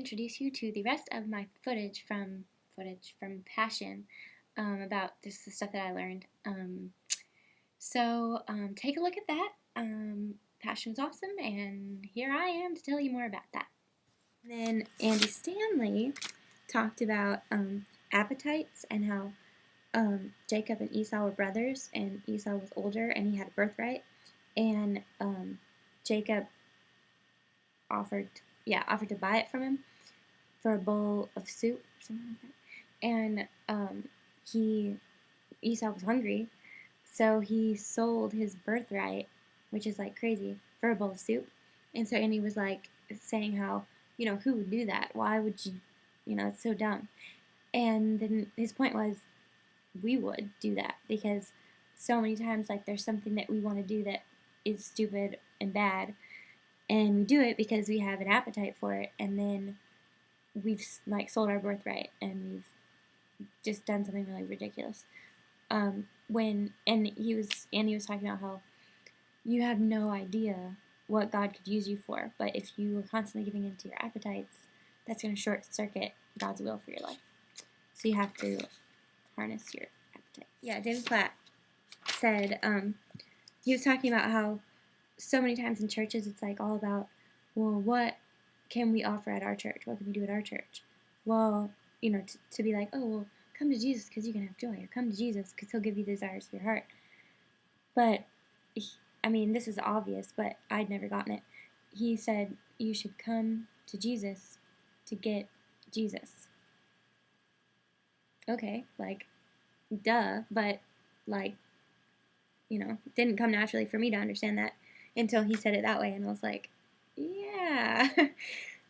introduce you to the rest of my footage from Passion about just the stuff that I learned. Take a look at that. Passion was awesome, and here I am to tell you more about that. Then Andy Stanley talked about appetites and how Jacob and Esau were brothers, and Esau was older and he had a birthright, and Jacob offered to buy it from him for a bowl of soup or something like that. And Esau was hungry, so he sold his birthright, which is like crazy, for a bowl of soup. And so Andy was like saying how, who would do that? Why would you, it's so dumb. And then his point was, we would do that because so many times, like, there's something that we want to do that is stupid and bad, and we do it because we have an appetite for it, and then we've like sold our birthright and we've just done something really ridiculous. Andy was talking about how you have no idea what God could use you for, but if you are constantly giving into your appetites, that's going to short circuit God's will for your life. So you have to harness your appetite. Yeah, David Platt said, he was talking about how so many times in churches it's like all about, well, what can we offer at our church? What can we do at our church? Well, to be like, oh, well, come to Jesus because you can have joy, or come to Jesus because he'll give you the desires of your heart. But, this is obvious, but I'd never gotten it. He said you should come to Jesus to get Jesus. Okay, like, duh, but, like, it didn't come naturally for me to understand that until he said it that way, and I was like, yeah.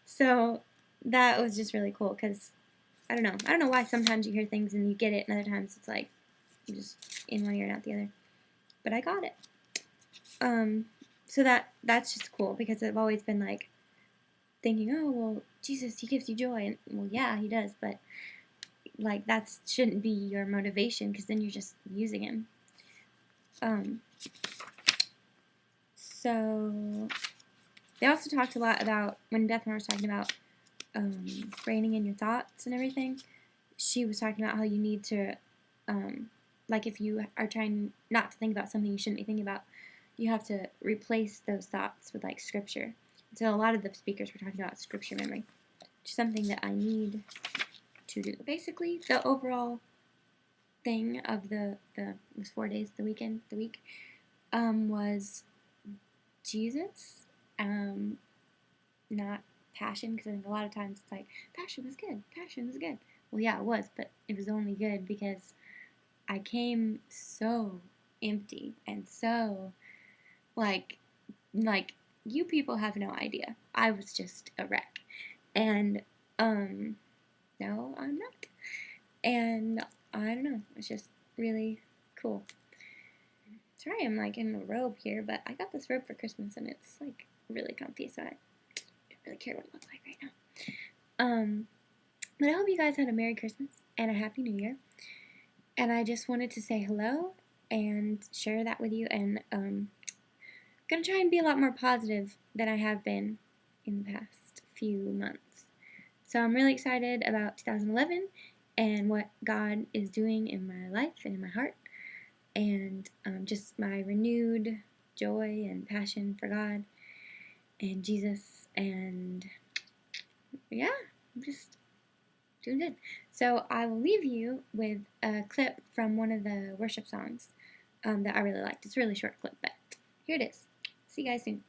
So that was just really cool, because I don't know why sometimes you hear things and you get it, and other times it's like you just in one ear and out the other. But I got it. So that's just cool, because I've always been like thinking, oh, well, Jesus, he gives you joy, and well, yeah, he does, but like that shouldn't be your motivation, because then you're just using him. So they also talked a lot about, when Beth Moore was talking about reining in your thoughts and everything, she was talking about how you need to, like, if you are trying not to think about something you shouldn't be thinking about, you have to replace those thoughts with, like, scripture. So a lot of the speakers were talking about scripture memory, which is something that I need to do. Basically, the overall thing of it was 4 days, the week, was Jesus, not passion, because I think a lot of times it's like, passion was good. Well, yeah, it was, but it was only good because I came so empty and so, like, you people have no idea. I was just a wreck. And, no, I'm not. And, I don't know, it's just really cool. Sorry I'm, like, in a robe here, but I got this robe for Christmas, and it's, like, really comfy, so I don't really care what it looks like right now. But I hope you guys had a Merry Christmas and a Happy New Year. And I just wanted to say hello and share that with you, and gonna try and be a lot more positive than I have been in the past few months. So I'm really excited about 2011 and what God is doing in my life and in my heart, and just my renewed joy and passion for God and Jesus, and yeah, I'm just doing good. So I will leave you with a clip from one of the worship songs that I really liked. It's a really short clip, but here it is. See you guys soon.